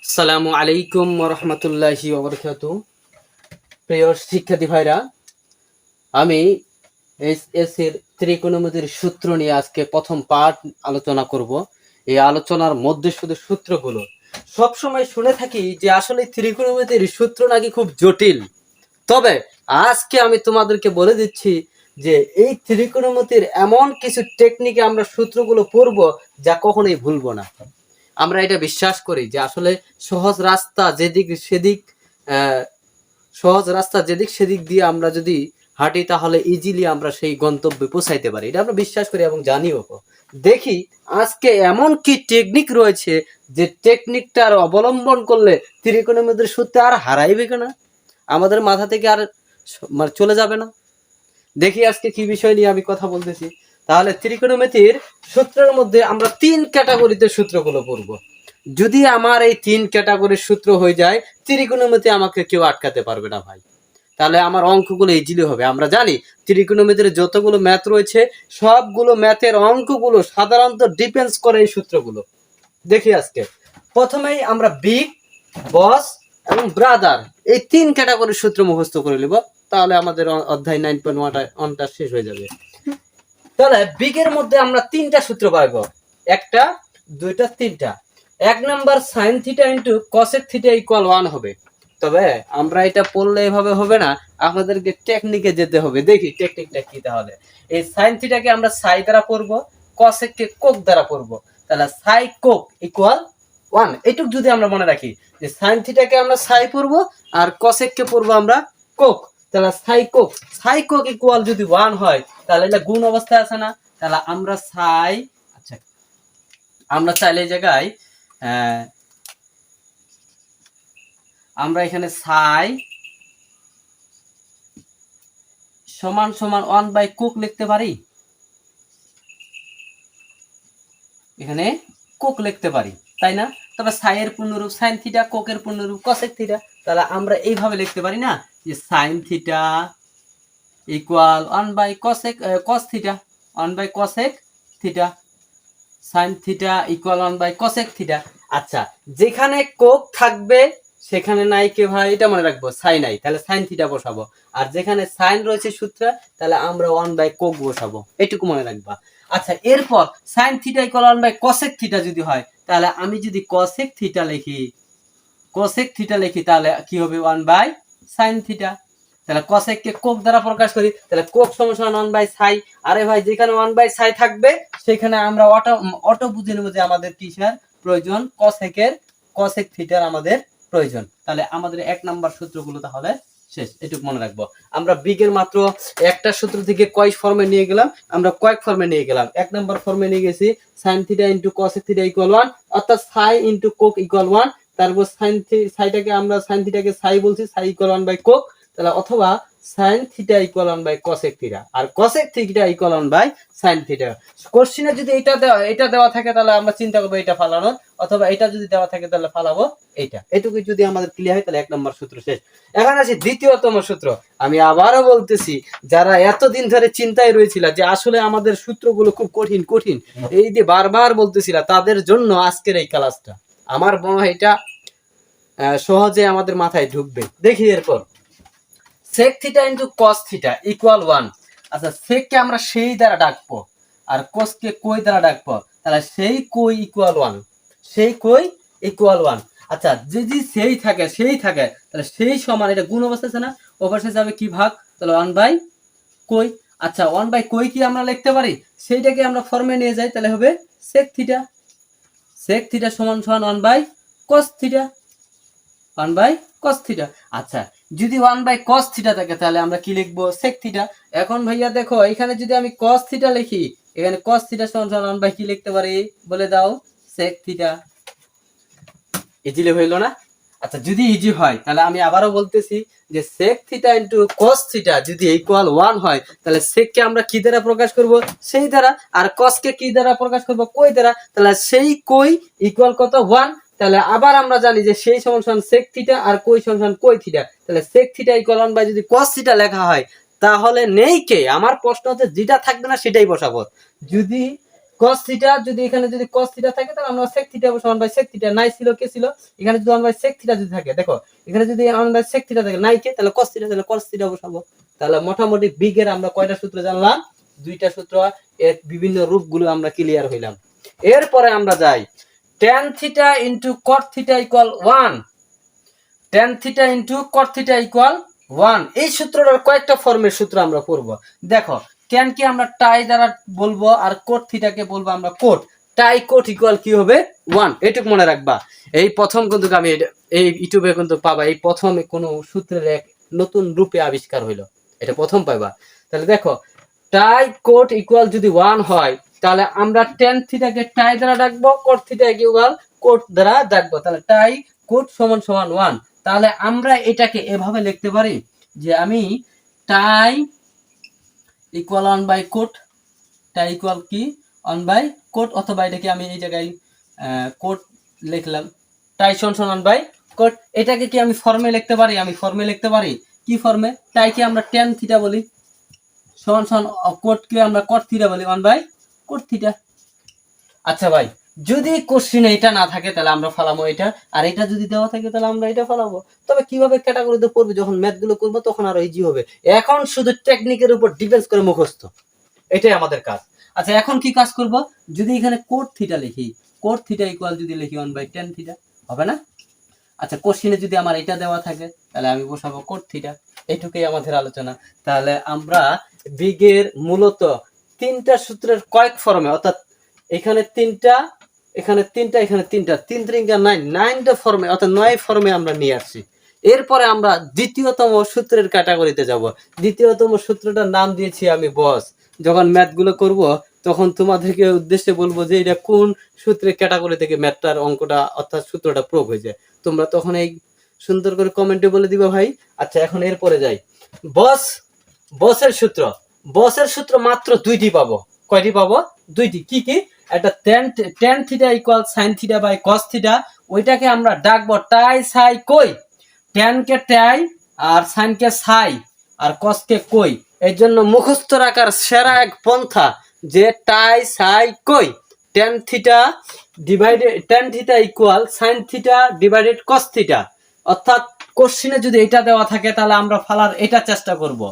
আসসালামু আলাইকুম রহমতুল্লাহি ওবরকাতু। প্রিয় শিক্ষার্থী ভাইরা, আমি এর ত্রিকোণমিতির সূত্র নিয়ে আজকে প্রথম পাঠ আলোচনা করব। এই আলোচনার মধ্যে শুধু সূত্রগুলো সবসময় শুনে থাকি যে আসলে ত্রিকোণমিতির সূত্র নাকি খুব জটিল। তবে আজকে আমি তোমাদেরকে বলে দিচ্ছি যে এই ত্রিকোণমিতির এমন কিছু টেকনিকে আমরা সূত্রগুলো পড়ব যা কখনোই ভুলবো না। আমরা এটা বিশ্বাস করি যে আসলে সহজ রাস্তা যেদিক সেদিক আহ, সহজ রাস্তা যেদিক সেদিক দিয়ে আমরা যদি হাঁটি তাহলে ইজিলি আমরা সেই গন্তব্যে পৌঁছাইতে পারি, এটা আমরা বিশ্বাস করি এবং জানিও। দেখি আজকে এমন কি টেকনিক রয়েছে যে টেকনিকটার অবলম্বন করলে ত্রিকোণমিতির সূত্রে আর হারাইবে না, আমাদের মাথা থেকে আর মানে চলে যাবে না। দেখি আজকে কি বিষয় নিয়ে আমি কথা বলতেছি। তাহলে ত্রিকোণমিতির সূত্রের মধ্যে আমরা 3 ক্যাটাগরিতে সূত্রগুলো পড়ব। যদি আমার এই 3 ক্যাটাগরির সূত্র হয়ে যায়, ত্রিকোণমিতি আমাকে কেউ আটকাতে পারবে না ভাই। তাহলে আমার অঙ্কগুলো ইজিলি হবে। আমরা জানি ত্রিকোণমিতির যতগুলো ম্যাথ রয়েছে সবগুলো ম্যাথের অঙ্কগুলো সাধারণত ডিপেন্ডস করে এই সূত্রগুলো। দেখি আজকে প্রথমেই আমরা বিগ, বস এবং ব্রাদার এই 3 ক্যাটাগরির সূত্র মুখস্থ করে নিব, তাহলে আমাদের অধ্যায় 9.1টা শেষ হয়ে যাবে। তাহলে বিগের মধ্যে আমরা 3টা সূত্র পাবো, একটা, দুইটা, 3টা। 1 number sin theta into cosec theta equal 1 হবে। তবে আমরা এটা পড়লে এভাবে হবে না, আমাদেরকে টেকনিকে যেতে হবে। দেখি টেকনিকটা কি। তাহলে এই sin থিটাকে আমরা সাই দ্বারা পড়ব, cosec কে কোক দ্বারা পড়ব। তাহলে সাই কোক ইকুয়াল 1, এইটুক যদি আমরা মনে রাখি যে sin থিটাকে আমরা সাই পড়ব আর cosec কে পড়ব আমরা কোক। তাহলে সাই কোক ইকুয়াল যদি 1 হয় তাহলে এটা গুণ অবস্থায় আছে না। তাহলে আমরা সাই, আচ্ছা আমরা চাইলে এই জায়গায় আমরা এখানে সাই সমান সমান 1 বাই কোক লিখতে পারি, এখানে কোক লিখতে পারি, তাই না? তবে সাই এর পূর্ণরূপ সাইন থিটা, কোকের পূর্ণরূপ কসেক থিটা। তাহলে আমরা এইভাবে লিখতে পারি না যে sine theta equal 1 by cosec cos theta, 1 by cosec theta, sine theta equal 1 by cosec theta. আচ্ছা, যেখানে কোক থাকবে সেখানে নাই কে ভাই, এটা মনে রাখবো, সাইন নাই, তাহলে সাইন থিটা বসাবো। আর যেখানে সাইন রয়েছে সূত্রে তাহলে আমরা 1 বাই কোক বসাবো, এটুকু মনে রাখবা। আচ্ছা, এরপর sine theta equal 1 by cosec theta যদি হয় তাহলে আমি যদি কসেক থিটা লিখি তাহলে কি হবে 1 বাই সাইন থিটা। তাহলে কসেক কে কোক দ্বারা প্রকাশ করি, তাহলে কোক সমান 1 বাই সাই। আরে ভাই, যেখানে 1 বাই সাই থাকবে সেখানে আমরা অটো বুঝে নেব যে আমাদের কিসের প্রয়োজন, কসেক থিটার আমাদের প্রয়োজন। তাহলে আমাদের 1 নাম্বার সূত্রগুলো তাহলে শেষ, এটুকু মনে রাখবো। আমরা বিগের মাত্র একটা সূত্র থেকে কয় ফর্মে নিয়ে গেলাম, আমরা কয়েক ফর্মে নিয়ে গেলাম। 1 নাম্বার ফর্মে নিয়ে গেছি sin theta into cosec theta equal 1, অর্থাৎ সাই ইনটু কোক ইকুয়াল 1। তারপর সাইটাকে আমরা sin থিটাকে সাই বলছি, সাই ইকুয়াল 1 বাই কোক। তাহলে অথবা sin theta equal 1 by cosec theta, আর cosec theta equal 1 by sin theta. কোশ্চেনে যদি এটা দেওয়া থাকে তাহলে আমরা চিন্তা করবো এটা ফালানোর, অথবা এটা যদি দেওয়া থাকে তাহলে ফালাবো এইটা। এটুকু যদি আমাদের ক্লিয়ার হয় তাহলে 1 নম্বর সূত্র শেষ। এখন আসি দ্বিতীয়তম সূত্র। আমি আবারও বলতেছি, যারা এতদিন ধরে চিন্তায় রয়েছিল যে আসলে আমাদের সূত্রগুলো খুব কঠিন এই যে বারবার বলতেছিল, তাদের জন্য আজকের এই ক্লাসটা। আমার মনে হয় এটা সহজে আমাদের মাথায় ঢুকবে। দেখি এরপর sec theta into cos theta equal 1। আচ্ছা, sec কে আমরা সেই দ্বারা ডাকবো আর cos কে কই দ্বারা ডাকবো, তাহলে সেই কই ইকুয়াল 1। আচ্ছা, যদি সেই থাকে তাহলে সেই সমান, এটা গুণ অবস্থা আছে না, অবশ্যই যাবে কি ভাগ, তাহলে 1 বাই কই। আচ্ছা, 1 বাই কই কি আমরা লিখতে পারি, সেইটাকে আমরা ফর্মে নিয়ে যাই, তাহলে হবে sec থিটা সমান 1 by cos theta, 1 by cos theta. আচ্ছা, যদি 1 বাই cos থিটা থাকে তাহলে আমরা কি লিখবো, sec থিটা। এখন ভাইয়া দেখো, এখানে যদি আমি cos থিটা লিখি, এখানে cos থিটা সমান 1 বাই কি লিখতে পারি বলে দাও, sec থিটা। ইজিলি হইলো না? আচ্ছা, যদি ইজি হয় তাহলে আমি আবারও বলতেছি যে sec theta into cos theta যদি ইকুয়াল 1 হয় তাহলে sec কে আমরা কি দ্বারা প্রকাশ করব, সেই দ্বারা, আর cos কে কি দ্বারা প্রকাশ করব, কই দ্বারা। তাহলে সেই কই ইকুয়াল কত, 1। তাহলে আবার আমরা জানি যে সেই সমান sec থিটা আর কই সমান কই থিটা। তাহলে sec থিটা ইকুয়াল 1 বাই যদি cos থিটা লেখা হয় তাহলে নেই কে, আমার প্রশ্ন হচ্ছে যেটা থাকবে না সেটাই বসাবো। যদি cos থিটা যদি এখানে যদি cos থিটা থাকে তাহলে আমরা sec থিটা সমান বাই sec থিটা নাই ছিল কে ছিল এখানে যদি 1 বাই sec থিটা যদি থাকে দেখো এখানে যদি 1 বাই sec থিটা থাকে নাই কে তাহলে cos থিটা তাহলে cos থিটা বসাবো তাহলে মোটামুটি বিগ এর আমরা কয়টা সূত্র জানলাম দুইটা সূত্র এর বিভিন্ন রূপগুলো আমরা ক্লিয়ার হইলাম এরপরে আমরা যাই tan theta cot theta 1 tan theta cot theta 1 এই সূত্রটার কয়েকটা ফর্মের সূত্র আমরা পড়ব দেখো tan কে আমরা টাই দ্বারা বলবো আর cot থিটা কে বলবো আমরা cot টাই cot ইকুয়াল কি হবে 1 এটুকু মনে রাখবা এই প্রথম কিন্তু আমি এই ইউটিউবে কিন্তু পাবা এই প্রথমে কোন সূত্রের এক নতুন রূপে আবিষ্কার হইলো এটা প্রথম পাইবা তাহলে দেখো টাই cot ইকুয়াল যদি 1 হয় তাহলে আমরা tan থিটাকে টাই দ্বারা ডাকবো cot থিটা ইকুয়াল cot দ্বারা ডাকবো তাহলে টাই cot সমান সমান 1 তাহলে আমরা এটাকে এভাবে লিখতে পারি যে আমি টাই ইকুয়াল 1 বাই cot টাই ইকুয়াল কি 1 বাই cot অথবা এটাকে আমি এই জায়গায় cot লিখলাম টাই সমান 1 বাই cot এটাকে কি আমি ফর্মে লিখতে পারি আমি ফর্মে লিখতে পারি কি ফর্মে টাই কে আমরা tan থিটা বলি সমান সমান cot কে আমরা cot থিটা বলি 1 বাই cot থিটা আচ্ছা ভাই যদি কোশ্চেনে এটা না থাকে তাহলে আমরা ফলাবো এটা আর এটা যদি দেওয়া থাকে তাহলে আমরা এটা ফলাবো তবে কিভাবে ক্যাটাগরিতে পড়বে যখন ম্যাথ গুলো করব তখন আরো ইজি হবে এখন শুধু টেকনিকের উপর ডিপেন্ডস করে মুখস্থ এটাই আমাদের কাজ আচ্ছা এখন কি কাজ করব যদি এখানে cot থিটা লিখি cot থিটা ইকুয়াল যদি লিখি 1 বাই tan থিটা হবে না আচ্ছা কোশ্চেনে যদি আমার এটা দেওয়া থাকে তাহলে আমি বসাবো cot থিটা এইটুকুই আমাদের আলোচনা তাহলে আমরা বিগের মূলত তিনটা সূত্রের কয়েক ফর্মে অর্থাৎ এখানে তিনটা এখানে তিনটা এখানে তিনটা 3 3 9টা ফর্মে অর্থাৎ 9 ফর্মে আমরা নিয়ে আসছি এরপরে আমরা দ্বিতীয়তম সূত্রের ক্যাটাগরিতে যাব দ্বিতীয়তম সূত্রটার নাম দিয়েছি আমি বস যখন ম্যাথ গুলো করব তখন তোমাদেরকে উদ্দেশ্যে বলবো যে এটা কোন সূত্রের ক্যাটাগরি থেকে ম্যাথটার অঙ্কটা অর্থাৎ সূত্রটা প্রয়োগ হয়ে যায় তোমরা তখন এই সুন্দর করে কমেন্টে বলে দিবা ভাই আচ্ছা এখন এরপরে যাই বসের সূত্র মাত্র দুইটি পাবো কয়টি পাবো দুইটি কি কি একটা tan theta equal sin theta by cos theta ওইটাকে আমরা ডাকবো টাই সাই কই tan কে টাই আর sin কে সাই আর cos কে কই এর জন্য মুখস্থ রাখার সেরা এক পন্থা যে টাই সাই কই tan theta equal sin theta divided cos theta অর্থাৎ কোশ্চেনে যদি এটা দেওয়া থাকে তাহলে আমরা ফালার এটা চেষ্টা করব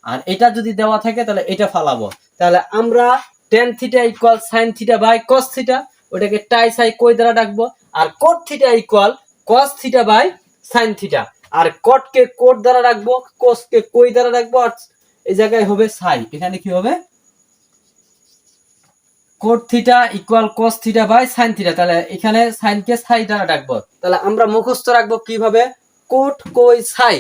আর এটা যদি দেওয়া থাকে তাহলে এটা ফালাবো তাহলে আমরা tan theta equal sin theta by cos theta ওটাকে টাই সাই কই দ্বারা ডাকবো আর cot theta equal cos theta by sin theta আর cot কে cot দ্বারা রাখবো cos কে কই দ্বারা রাখবো আর এই জায়গায় হবে সাই এখানে কি হবে cot theta equal cos theta by sin theta তাহলে এখানে sin কে সাই দ্বারা ডাকবো তাহলে আমরা মুখস্থ রাখবো কিভাবে cot কই সাই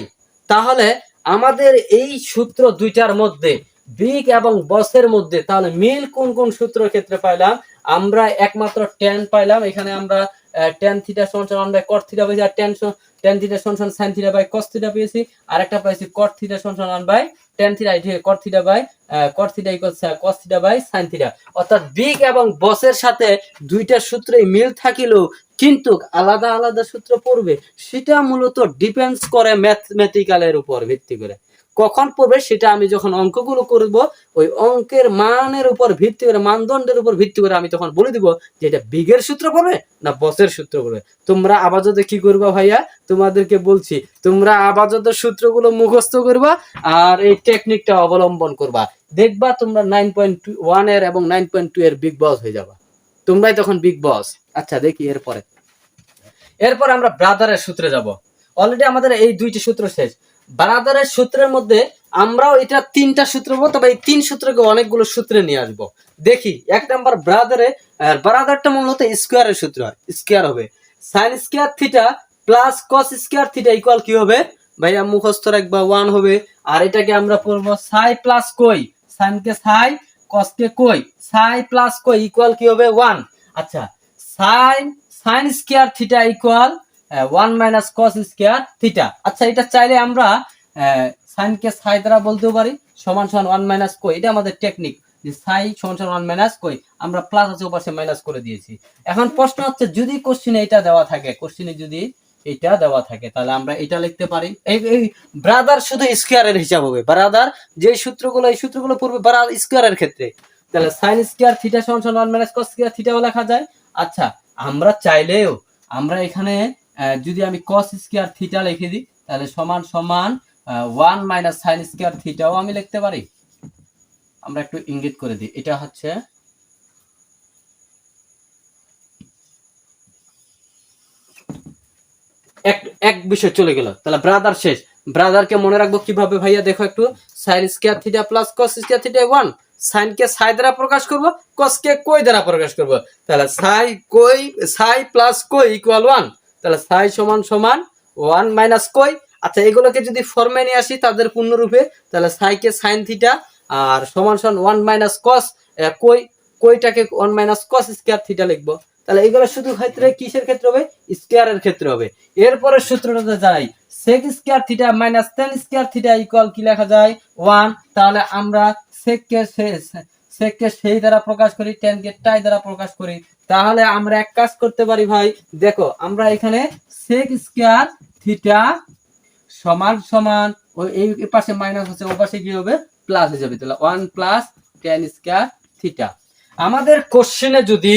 তাহলে আমাদের এই সূত্র দুইটার মধ্যে বিগ এবং বসের মধ্যে তাহলে মিল কোন কোন সূত্রের ক্ষেত্রে পাইলাম আমরা একমাত্র tan পাইলাম এখানে আমরা tan থিটা সমান 1 বাই cot থিটা পেয়েছি আর tan থিটা সমান sin theta by cos theta পেয়েছি আর একটা পাইছি cot থিটা সমান 1 বাই tan থিটা এই cot theta by cot theta equal cos theta by sin theta অর্থাৎ বিগ এবং বসের সাথে দুইটা সূত্রেই মিল থাকিলেও কিন্তু আলাদা আলাদা সূত্র পড়বে সেটা মূলত ডিপেন্ডস করে ম্যাথমেটিক্যালের উপর ভিত্তি করে কখন পড়বে সেটা আমি যখন অঙ্কগুলো করব ওই অঙ্কের মানের উপর ভিত্তি করে মানদণ্ডের উপর ভিত্তি করে আমি তখন বলে দিব যে এটা বিগের সূত্র পড়বে না বসের সূত্র পড়বে তোমরা আপাতত কি করবা ভাইয়া তোমাদেরকে বলছি তোমরা আপাতত সূত্রগুলো মুখস্থ করবা আর এই টেকনিকটা অবলম্বন করবা দেখবা তোমরা 9.1 এর এবং 9.2 এর বিগ বস হয়ে যাবা তোমরাই তখন বিগ বস আচ্ছা দেখি এরপর আমরা ব্রাদারের সূত্রে যাব অলরেডি আমাদের এই দুইটি সূত্র শেষ ব্রাদারের সূত্রের মধ্যে আমরাও এটা তিনটা সূত্র বলবো তবে এই তিন সূত্রকে অনেকগুলো সূত্রে নিয়ে আসবো দেখি এক নাম্বার ব্রাদারটা মূলত স্কোয়ারের সূত্র হয় স্কোয়ার হবে sin square theta plus cos square theta equal কি হবে ভাইয়া মুখস্থ রাখবা 1 হবে আর এটাকে আমরা পড়বো সাই প্লাস কই sin কে সাই cos কে কই সাই প্লাস কই ইকুয়াল কি হবে 1 আচ্ছা sin square theta equal 1 minus cos square theta আচ্ছা এটা চাইলে আমরা sin কে সাই দ্বারা বলতেও পারি সমান সমান 1 মাইনাস কই এটা আমাদের টেকনিক যে সাই সমান সমান 1 মাইনাস কই আমরা প্লাস আছে ওপাশে মাইনাস করে দিয়েছি এখন প্রশ্ন হচ্ছে যদি কোশ্চেনে এটা দেওয়া থাকে কোশ্চেনে যদি এটা দেওয়া থাকে তাহলে আমরা এটা লিখতে পারি এই ব্রাদার শুধু স্কয়ারের হিসাব হবে ব্রাদার যে সূত্রগুলো এই সূত্রগুলো পড়বে ব্রাদার স্কয়ারের ক্ষেত্রে তাহলে সাইন স্কয়ার থিটা সমান সমান 1 মাইনাস কস স্কয়ার থিটাও লেখা যায়। আচ্ছা, আমরা চাইলেও আমরা এখানে যদি আমি কস স্কয়ার থিটা লিখে দিই তাহলে সমান সমান 1 মাইনাস সাইন স্কয়ার থিটাও আমি লিখতে পারি। আমরা একটু ইঙ্গিত করে দিই, এটা হচ্ছে এক বিষয় চলে গেল। তাহলে ব্রাদার শেষ, ব্রাদারকে মনে রাখবো কিভাবে ভাইয়া দেখো একটু, sine square theta plus cos square theta 1, sine কে সাই দ্বারা প্রকাশ করব, কস কে কই দ্বারা প্রকাশ করব। তাহলে সাই প্লাস কই ইকুয়াল 1, তাহলে সাই সমান সমান 1 মাইনাস কই। আচ্ছা, এগুলোকে যদি ফর্মে নিয়ে আসি তাদের পূর্ণরূপে, তাহলে সাই কে সাইন থিটা আর সমান সমান 1 মাইনাস কস কইটাকে 1 মাইনাস কস স্কয়ার থিটা লিখবো। তাহলে এগুলো শুধু ক্ষেত্রে কিসের ক্ষেত্রে হবে? স্কয়ারের ক্ষেত্রে হবে। এরপরে সূত্রটাতে যাই, sec square theta minus tan square theta equal কি লেখা যায়? 1। তাহলে আমরা sec কে সেই দ্বারা প্রকাশ করি, tan কে টাই দ্বারা প্রকাশ করি। তাহলে আমরা এক কাজ করতে পারি ভাই, দেখো আমরা এখানে sec স্কয়ার থিটা সমান সমান ওই এই পাশে মাইনাস আছে, ওই পাশে কি হবে? প্লাস হয়ে যাবে। তাহলে 1 প্লাস tan স্কয়ার থিটা। আমাদের কোশ্চেনে যদি,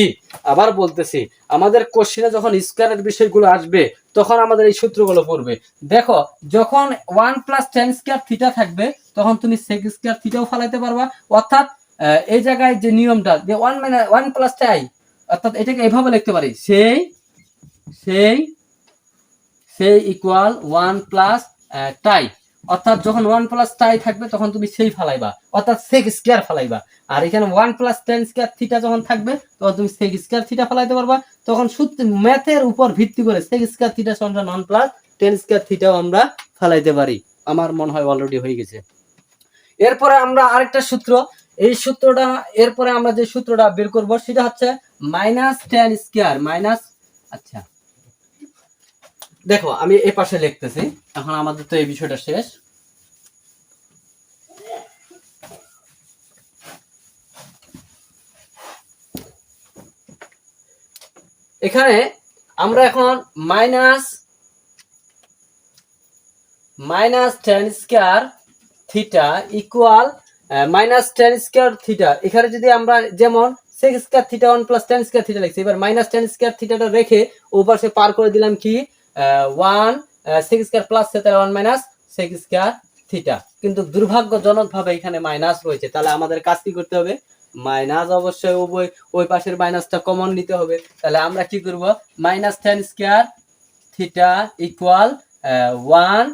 আবার বলতেছি, আমাদের কোশ্চেনে যখন স্কয়ারের বিষয়গুলো আসবে তখন আমাদের এই সূত্রগুলো পড়বে। দেখো, যখন 1 প্লাস tan স্কয়ার থিটা থাকবে তখন তুমি sec স্কয়ার থিটাও ফলাইতে পারবা। অর্থাৎ এই জায়গায় যে নিয়মটা যে 1 মাইনাস 1 প্লাস টাই, অর্থাৎ এটাকে এইভাবে লিখতে পারি, সেই ইকুয়াল 1 প্লাস টাই। অর্থাৎ যখন 1 প্লাস টাই থাকবে তখন তুমি সেই ফালাইবা, অর্থাৎ sec স্কয়ার ফালাইবা। আর এখানে 1 প্লাস tan স্কয়ার থিটা যখন থাকবে তখন তুমি sec স্কয়ার থিটা ফালাইতে পারবা। তখন সূত্র ম্যাথের উপর ভিত্তি করে sec স্কয়ার থিটা সমান 1 প্লাস tan স্কয়ার থিটাও আমরা ফালাইতে পারি। আমার মনে হয় অলরেডি হয়ে গেছে। এরপরে আমরা আরেকটা সূত্র, এই সূত্রটা এরপরে আমরা যে সূত্রটা বের করব সেটা হচ্ছে মাইনাস tan স্কয়ার মাইনাস, আচ্ছা দেখো আমি এই পাশে লিখতেছি, এখন আমাদের তো এই বিষয়টা শেষ। এখানে আমরা এখন minus tan square theta equal minus tan square theta, এখানে যদি আমরা যেমন sec square theta 1 plus tan square theta লিখছি, এবার মাইনাস tan স্কয়ার থিটাটা রেখে ওপাশে পার করে দিলাম কি 1 sec স্কয়ার প্লাস তাহলে 1 মাইনাস sec স্কয়ার থিটা। কিন্তু দুর্ভাগ্যজনকভাবে এখানে মাইনাস রয়েছে, তাহলে আমাদের কাজ কি করতে হবে? মাইনাস অবশ্যই ওই পাশের মাইনাসটা কমন নিতে হবে। তাহলে আমরা কি করব? Minus tan square theta equal 1,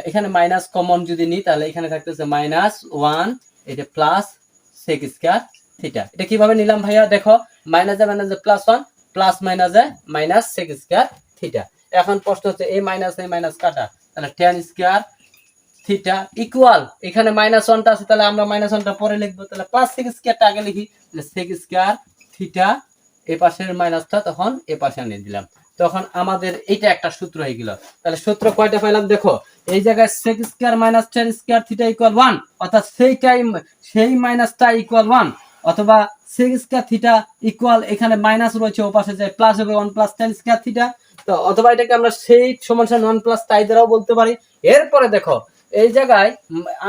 এখানে মাইনাস কমন যদি নিই তাহলে এখানে থাকতেছে মাইনাস 1, এটা প্লাস sec স্কয়ার থিটা। এটা কিভাবে নিলাম ভাইয়া? দেখো, মাইনাসে মাইনাসে প্লাস 1, প্লাস মাইনাসে মাইনাস sec স্কয়ার থিটা। এখন প্রশ্ন হচ্ছে এই মাইনাস কাটা, তাহলে tan স্কয়ার থিটা ইকুয়াল, এখানে মাইনাস 1টা আছে তাহলে আমরা মাইনাস 1টা পরে লিখবো, তাহলে প্লাস sec স্কয়ারটা আগে লিখি, তাহলে sec স্কয়ার থিটা এই পাশের মাইনাসটা তখন এ পাশে আনিয়ে দিলাম, তখন আমাদের এটা একটা সূত্র হয়ে গেল। তাহলে সূত্র কয়টা পাইলাম? দেখো, এই জায়গায় sec square minus tan square theta equal 1, অর্থাৎ সেই মাইনাসটা ইকুয়াল 1, অথবা sec স্কয়ার থিটা ইকুয়াল, এখানে মাইনাস রয়েছে ও পাশে যায় প্লাস হবে 1 প্লাস tan স্কয়ার থিটা, তো অথবা এটাকে আমরা সেই সমান 1 প্লাস টাই দ্বারাও বলতে পারি। এরপরে দেখো, এই জায়গায়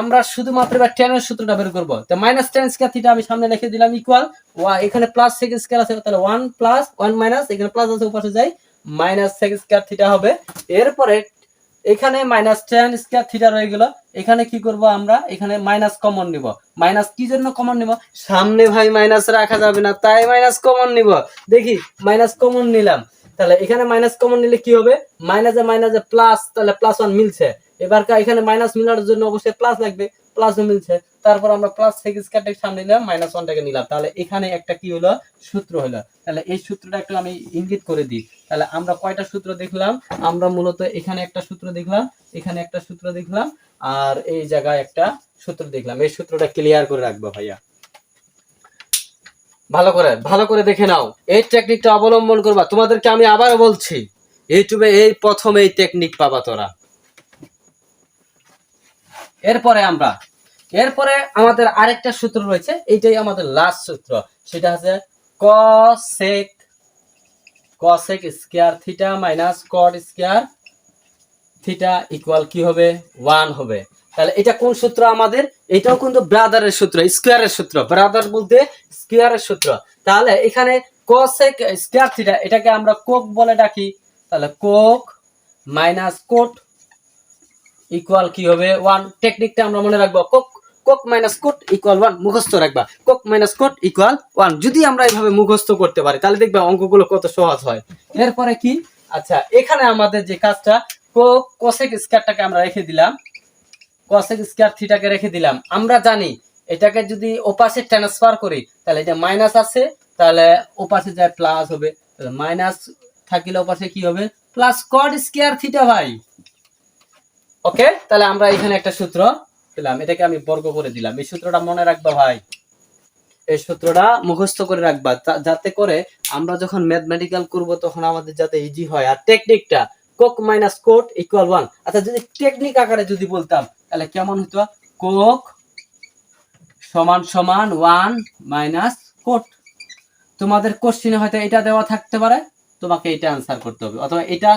আমরা শুধুমাত্র এবার tan এর সূত্রটা বের করব। তো মাইনাস tan স্কয়ার থিটা আমি সামনে লিখে দিলাম ইকুয়াল, এখানে প্লাস sec স্কয়ার আছে তাহলে 1 প্লাস 1 মাইনাস, এখানে প্লাস আছে ওপাশে যায় মাইনাস sec স্কয়ার থিটা হবে। এরপরে এখানে মাইনাস tan স্কয়ার থিটা রয়ে গেল, এখানে কি করব আমরা? এখানে মাইনাস কমন নিব। মাইনাস কি জন্য কমন নিব? সামনে ভাই মাইনাস রাখা যাবে না, তাই মাইনাস কমন নিব। দেখি, মাইনাস কমন নিলাম, তাহলে এখানে মাইনাস কমন নিলে কি হবে? মাইনাসে প্লাস, তাহলে প্লাস 1 মিলছে। এবার এখানে মাইনাস মিলানোর জন্য অবশ্যই প্লাস লাগবে, প্লাসও মিলছে, তারপর আমরা প্লাস sec স্কয়ারটাকে সামনে নিলাম, মাইনাস 1টাকে নিলাম, তাহলে এখানে একটা কি হলো? সূত্র হলো। তাহলে এই সূত্রটা একটু আমি ইঙ্গিত করে দিই। তাহলে আমরা কয়টা সূত্র দেখলাম? আমরা মূলত এখানে একটা সূত্র দেখলাম, এখানে একটা সূত্র দেখলাম, আর এই জায়গায় একটা সূত্র দেখলাম। এই সূত্রটা ক্লিয়ার করে রাখবো ভাইয়া, ভালো করে দেখে নাও। এই টেকনিকটা অবলম্বন করবা। তোমাদেরকে আমি আবার বলছি, ইউটিউবে এই প্রথম এই টেকনিক পাবা তোরা। এরপরে আমাদের আরেকটা সূত্র রয়েছে, এইটাই আমাদের লাস্ট সূত্র, সেটা হচ্ছে cosec square theta minus cot square theta equal কি হবে? 1 হবে। তাহলে এটা কোন সূত্র আমাদের? এটাও কিন্তু ব্রাদারের সূত্র, স্কয়ারের সূত্র। ব্রাদার বলতে স্কয়ারের সূত্র। তাহলে এখানে কোসেক স্কয়ার থিটা, এটাকে আমরা কোক বলে ডাকি। তাহলে কোক মাইনাস কোট ইকুয়াল কি হবে 1। টেকনিকটা আমরা মনে রাখবো, Coke Coke minus coat equal 1 মুখস্থ রাখবা। কোক মাইনাস কোট ইকুয়াল 1 যদি আমরা এইভাবে মুখস্থ করতে পারি তাহলে দেখবা অঙ্কগুলো কত সহজ হয়। এরপরে কি, আচ্ছা এখানে আমাদের যে কাজটা, কোক কোসেক স্কয়ারটাকে আমরা রেখে দিলাম, কোসেক স্কয়ার থিটাকে রেখে দিলাম। আমরা জানি এটাকে যদি ওপাশে ট্রান্সফার করি তাহলে এটা মাইনাস আছে, তাহলে ওপাশে যায় প্লাস হবে। তাহলে মাইনাস থাকলে ওপাশে কি হবে? প্লাস কট স্কয়ার থিটা ভাই। ওকে, তাহলে আমরা এখানে একটা সূত্র পেলাম, এটাকে আমি বর্গ করে দিলাম। এই সূত্রটা মনে রাখবা ভাই, এই সূত্রটা মুখস্থ করে রাখবা, যাতে করে আমরা যখন ম্যাথমেটিক্যাল করব তখন আমাদের যাতে ইজি হয়। আর টেকনিকটা কোক মাইনাস কোট ইকুয়াল 1। আচ্ছা যদি টেকনিক আকারে যদি বলতাম তাহলে কেমন হতো? কোক সমান সমান 1 মাইনাস কোট। তোমাদের কোশ্চেনে হয়তো এটা দেওয়া থাকতে পারে, তোমাকে এটা আনসার করতে হবে, অথবা এটা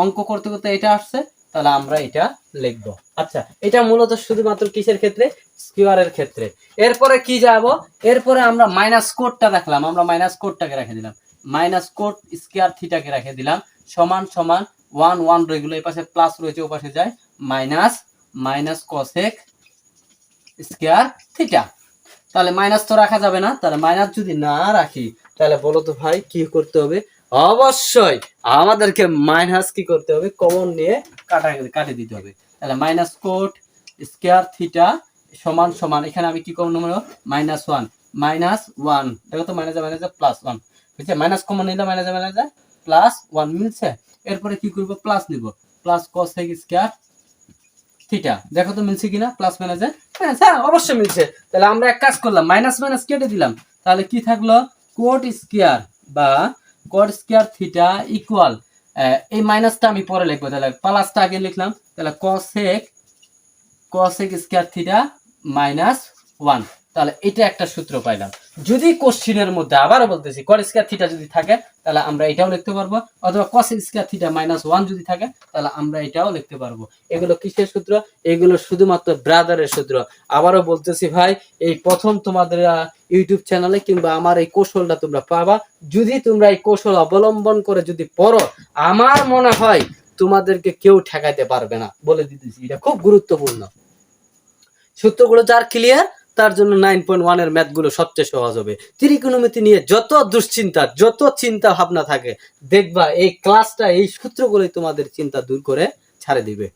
অঙ্ক করতে করতে এটা আসছে, তাহলে আমরা এটা লিখবো। আচ্ছা এটা মূলত শুধুমাত্র কিসের ক্ষেত্রে? স্কয়ারের ক্ষেত্রে। এরপরে কি যাব? এরপরে আমরা মাইনাস কোটটা রাখলাম, আমরা মাইনাস কোটটাকে রেখে দিলাম, মাইনাস কোট স্কয়ার থিটাকে রেখে দিলাম, সমান সমান 1 1 রইলো, এই পাশে প্লাস রয়েছে, ও পাশে যায় minus, minus cosec square theta. তাহলে মাইনাস তো রাখা যাবে না, তাহলে মাইনাস যদি না রাখি তাহলে বলো তো ভাই কি করতে হবে? অবশ্যই আমাদেরকে মাইনাস কি করতে হবে? কমন নিয়ে কাটে দিতে হবে। তাহলে মাইনাস কোট স্কয়ার থিটা সমান সমান, এখানে আমি কি কমন নেব? মাইনাস 1 মাইনাস 1, দেখো তো মাইনাস মাইনাস প্লাস 1 বুঝছে, মাইনাস কমন নিলে মাইনাস মাইনাস প্লাস 1 মিলছে। এরপরে কি করব? প্লাস নিব, প্লাস কোসেক স্কয়ার থিটা, দেখো তো মিলছে কিনা? প্লাস মাইনাসে হ্যাঁ অবশ্যই মিলছে। তাহলে আমরা এক কাজ করলাম, মাইনাস মাইনাস কেটে দিলাম, তাহলে কি থাকলো? কোট স্কয়ার বা কোট স্কয়ার থিটা ইকুয়াল, এই মাইনাসটা আমি পরে লিখবো, তাহলে প্লাসটা আগে লিখলাম, তাহলে কোসেক স্কয়ার থিটা মাইনাস 1। তাহলে এটা একটা সূত্র পাইলাম। যদি কোশ্চেনের মধ্যে আবারও বলতেছি কট স্কয়ার থিটা যদি থাকে তাহলে আমরা এটাও লিখতে পারবো, অথবা কোসেক স্কয়ার থিটা মাইনাস 1 যদি থাকে তাহলে আমরা এটাও লিখতে পারবো। এগুলো কিসের সূত্র? এগুলো শুধুমাত্র ব্রাদারের সূত্র। আবারও বলতেছি ভাই, এই প্রথম তোমাদের ইউটিউব চ্যানেলে কিংবা আমার এই কৌশলটা তোমরা পাবা। যদি তোমরা এই কৌশল অবলম্বন করে যদি পড়ো, আমার মনে হয় তোমাদেরকে কেউ ঠেকাইতে পারবে না, বলে দিতেছি। এটা খুব গুরুত্বপূর্ণ সূত্রগুলো যার ক্লিয়ার, তার জন্য 9.1 এর ম্যাথ গুলো সবচেয়ে সহজ হবে। ত্রিকোণমিতি নিয়ে যত দুশ্চিন্তা, যত চিন্তা ভাবনা থাকে, দেখবা এই ক্লাসটা এই সূত্রগুলোই তোমাদের চিন্তা দূর করে ছাড়ে দিবে।